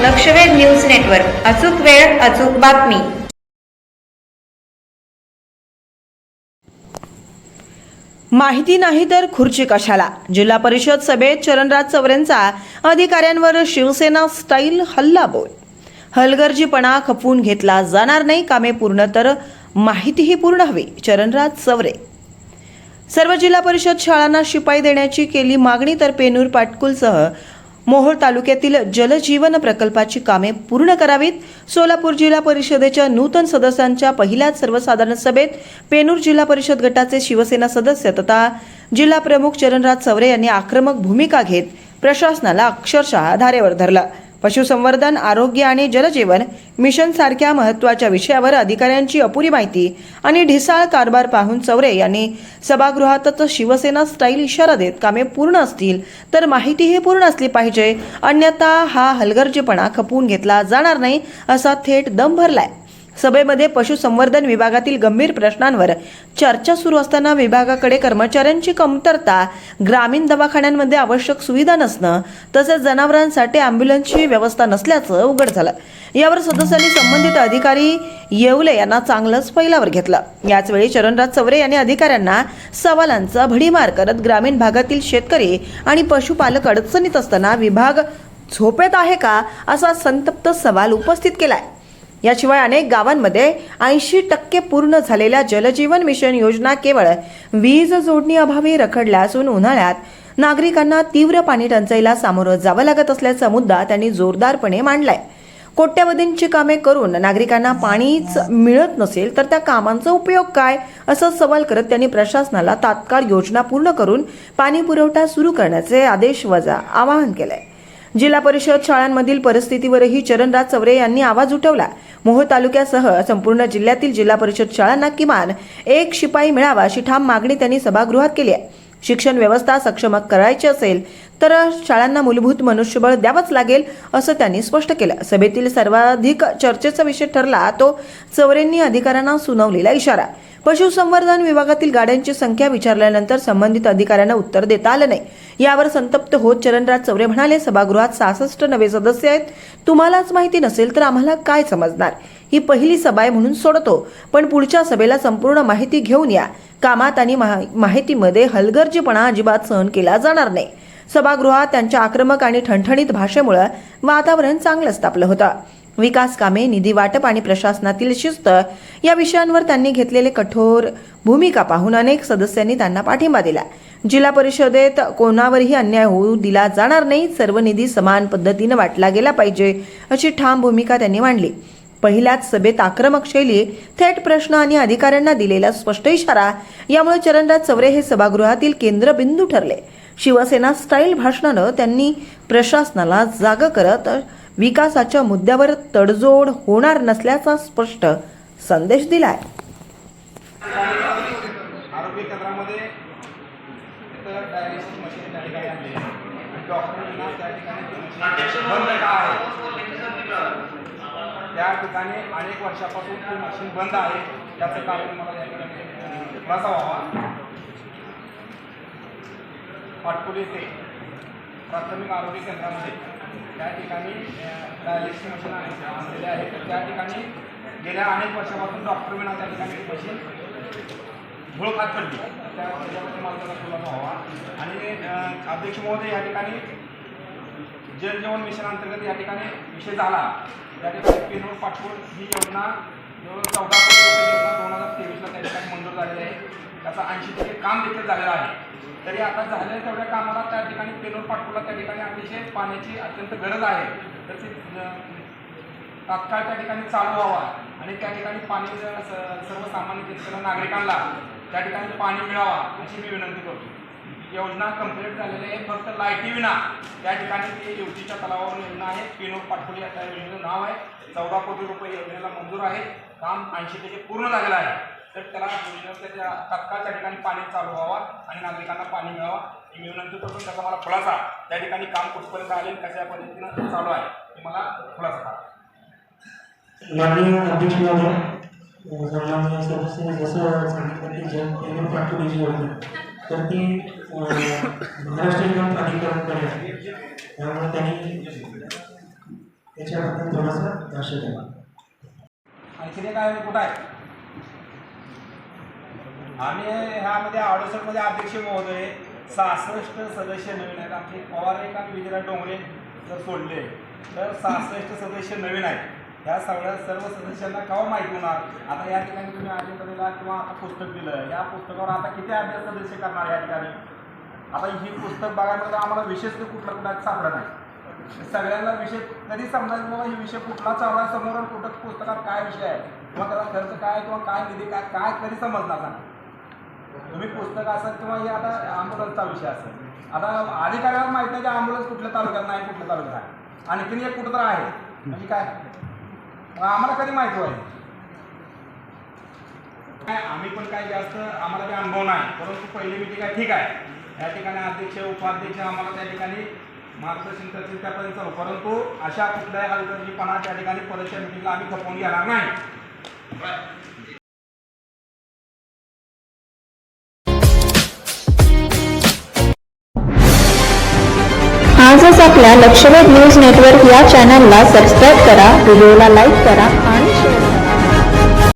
लक्षवेध news network. अचूक वेळ, अचूक बातमी. माहिती नाही तर खुर्ची कशाला. जिल्हा परिषद सभेत चरणराज चवरेंचा अधिकाऱ्यांवर शिवसेना स्टाईल हल्लाबोल. हलगर्जीपणा खपवून घेतला जाणार नाही. कामे पूर्ण तर माहितीही पूर्ण हवी. चरणराज चवरे. सर्व जिल्हा परिषद शाळांना शिपाई देण्याची केली मागणी, तर पेनूर पाटकुलसह मोहोळ तालुक्यातील जलजीवन प्रकल्पाची कामे पूर्ण करावीत. सोलापूर जिल्हा परिषदेच्या नूतन सदस्यांच्या पहिल्याच सर्वसाधारण सभेत पेनूर जिल्हा परिषद गटाचे शिवसेना सदस्य तथा जिल्हा प्रमुख चरणराज चवरे यांनी आक्रमक भूमिका घेत प्रशासनाला अक्षरशः धारेवर धरलं. पशुसंवर्धन, आरोग्य आणि जलजीवन मिशन सारख्या महत्त्वाच्या विषयावर अधिकाऱ्यांची अपुरी माहिती आणि ढिसाळ कारभार पाहून चवरे यांनी सभागृहातच शिवसेना स्टाईल इशारा देत कामे पूर्ण असतील तर माहितीही पूर्ण असली पाहिजे, अन्यथा हा हलगर्जीपणा खपवून घेतला जाणार नाही असा थेट दम भरलाय. सभेमध्ये पशुसंवर्धन विभागातील गंभीर प्रश्नांवर चर्चा सुरू असताना विभागाकडे कर्मचाऱ्यांची कमतरता, ग्रामीण दवाखान्यांमध्ये आवश्यक सुविधा नसणं तसेच जनावरांसाठी अँब्युलन्सची व्यवस्था नसल्याचं उघड झालं. यावर सदस्यांनी संबंधित अधिकारी येवले यांना चांगलंच फैलावर घेतलं. याचवेळी चरणराज चवरे यांनी अधिकाऱ्यांना सवालांचा भडीमार करत ग्रामीण भागातील शेतकरी आणि पशुपालक अडचणीत असताना विभाग झोपेत आहे का असा संतप्त सवाल उपस्थित केलाय. याशिवाय अनेक गावांमध्ये 80% पूर्ण झालेल्या जलजीवन मिशन योजना केवळ वीज जोडणी अभावी रखडल्या असून उन्हाळ्यात नागरिकांना तीव्र पाणी टंचाईला सामोरं जावं लागत असल्याचा मुद्दा त्यांनी जोरदारपणे मांडलाय. कोट्यवधींची कामे करून नागरिकांना पाणीच मिळत नसेल तर त्या कामांचा उपयोग काय असा सवाल करत त्यांनी प्रशासनाला तात्काळ योजना पूर्ण करून पाणी पुरवठा सुरू करण्याचे आदेश वजा आवाहन केलंय. जिल्हा परिषद शाळांमधील परिस्थितीवरही चरणराज चवरे यांनी आवाज उठवला. मोहोळ तालुक्यासह संपूर्ण जिल्ह्यातील जिल्हा परिषद शाळांना किमान एक शिपाई मिळावा अशी ठाम मागणी त्यांनी सभागृहात केली आहे. शिक्षण व्यवस्था सक्षम करायची असेल तर शाळांना मूलभूत मनुष्यबळ द्यावंच लागेल असं त्यांनी स्पष्ट केलं. सभेतील सर्वाधिक चर्चेचा विषय ठरला तो चवरेंनी अधिकाऱ्यांना सुनावलेला इशारा. पशुसंवर्धन विभागातील गाड्यांची संख्या विचारल्यानंतर संबंधित अधिकाऱ्यांना उत्तर देता आलं नाही. यावर संतप्त होत चरणराज चवरे म्हणाले, सभागृहात 66 नवे सदस्य आहेत. तुम्हालाच माहिती नसेल तर आम्हाला काय समजणार. ही पहिली सभा आहे म्हणून सोडतो, पण पुढच्या सभेला संपूर्ण माहिती घेऊन या. कामात आणि माहितीमध्ये हलगर्जीपणा अजिबात सहन केला जाणार नाही. सभागृहात त्यांच्या आक्रमक आणि ठणठणीत भाषेमुळे वातावरण चांगलंच तापलं होतं. विकास कामे, निधी वाटप आणि प्रशासनातील शिस्त या विषयांवर त्यांनी घेतलेले कठोर भूमिका पाहून अनेक सदस्यांनी त्यांना पाठिंबा दिला. जिल्हा परिषदेत कोणावरही अन्याय होऊ दिला जाणार नाही. सर्व निधी समान पद्धतीने वाटला गेला पाहिजे अशी ठाम भूमिका त्यांनी मांडली. पहिल्याच सभेत आक्रमक शैली, थेट प्रश्न आणि अधिकाऱ्यांना दिलेला स्पष्ट इशारा यामुळे चरणराज चवरे हे सभागृहातील केंद्रबिंदू ठरले. शिवसेना स्टाईल भाषणानं त्यांनी प्रशासनाला जागं करत विकासाच्या मुद्द्यावर तडजोड होणार नसल्याचा स्पष्ट संदेश दिलाय. आरोग्य केंद्रामध्ये डायलिसिस मशीन त्या ठिकाणी आणली आणि डॉक्टरांना त्या ठिकाणी बंद का आहे, त्या ठिकाणी अनेक वर्षापासून ती मशीन बंद आहे. त्याचं कारण मला या ठिकाणी खुलासा व्हावा. पाटकुल येथे प्राथमिक आरोग्य केंद्रामध्ये त्या ठिकाणी डायलिसिस मशीन आणलेले आहे. तर त्या ठिकाणी गेल्या अनेक वर्षापासून डॉक्टर विना त्या ठिकाणी मशीन घोळखात पडली. त्याच्याबद्दल मला त्याचा खुलासा व्हावा. आणि अध्यक्ष महोदय, या ठिकाणी जलजीवन मिशन अंतर्गत या ठिकाणी विषय झाला. त्या ठिकाणी पेनूर पाटकुल ही योजना 14 कोटी रुपये योजना 2023ला त्या ठिकाणी मंजूर झालेली आहे. त्याचा 80% काम देखील झालेलं आहे. तरी आता झालेल्या तेवढ्या कामाला त्या ठिकाणी पेनूर पाटकुलला त्या ठिकाणी अतिशय पाण्याची अत्यंत गरज आहे. तर ती तात्काळ त्या ठिकाणी चालू व्हावा आणि त्या ठिकाणी पाणी सर्वसामान्य शेतकरी नागरिकांना त्या ठिकाणी पाणी मिळावा अशी मी विनंती करतो. योजना कंप्लीट झालेली आहे. फक्त लाईटी विना त्या ठिकाणी ती युवतीच्या तलावावर योजना आहे. पेनूर पाटकुल या त्या योजनेचं नाव आहे. 14 कोटी रुपये योजनेला मंजूर आहे. काम 80% पूर्ण झालेलं आहे. तर त्याला त्याच्या तात्काळ त्या ठिकाणी पाणी चालू व्हावा आणि नागरिकांना पाणी मिळावा ही मी विनंती करतो. त्याचा मला खुलासा, त्या ठिकाणी काम कुठपर्यंत आले, कशा पद्धतीनं चालू आहे हे मला खुलासा करा. माननीय अध्यक्ष महोदय, सन्माननीय सदस्य, जसं सांगितलं की पेनूर पाटकुल जी योजना तर ती महाराष्ट्र प्राधिकरणाकडे आहे. त्यामुळे त्यांनी याच्याबद्दल थोडासा भाष्य द्या. आणखी काय कुठं आहे आम्ही ह्यामध्ये 68 मध्ये अध्यक्ष महोदय 66 सदस्य नवीन आहेत. आमचे पवार एक आणि विजयराज डोंगरे जर सोडले तर 66 सदस्य नवीन आहेत. ह्या सर्व सदस्यांना केव्हा माहिती होणार. आता या ठिकाणी तुम्ही अजेंडा दिला किंवा आता पुस्तक दिलं, या पुस्तकावर आता किती अभ्यास सदस्य करणार या ठिकाणी. आता ही पुस्तक बघायला आम्हाला विशेष कुठला कुठला सापडा नाही. सगळ्यांना विषय कधी समजायचं बाबा ही विषय कुठला चालू आहे समोर, कुठं पुस्तकात काय विषय आहे किंवा त्याला खर्च काय किंवा काय निधी काय काय कधी समजणार नाही. तुम्ही पुस्तक असाल किंवा हे आता ॲम्ब्युलन्सचा विषय असेल. आता अधिकाऱ्याला माहीत नाही की ॲम्ब्युलन्स कुठल्या तालुक्यात नाही कुठल्या तालुक्यात आहे. आणखीन एक कुठं तर आहे म्हणजे काय आम्हाला कधी माहिती होईल. काय आम्ही पण काय जास्त आम्हाला काही अनुभव नाही, परंतु पहिली मिटिंग आहे ठीक आहे. या ठिकाणी अध्यक्ष उपाध्यक्ष आम्हाला त्या ठिकाणी मार्गदर्शन करतील त्यापर्यंत चालू, परंतु अशा कुठल्याही हलगर्जीपणा त्या ठिकाणी परतच्या मिटिंगला आम्ही खपवून घेणार नाही. आजच आपल्या लक्षवेध न्यूज नेटवर्क या चॅनलला सबस्क्राईब करा, व्हिडिओला लाईक करा आणि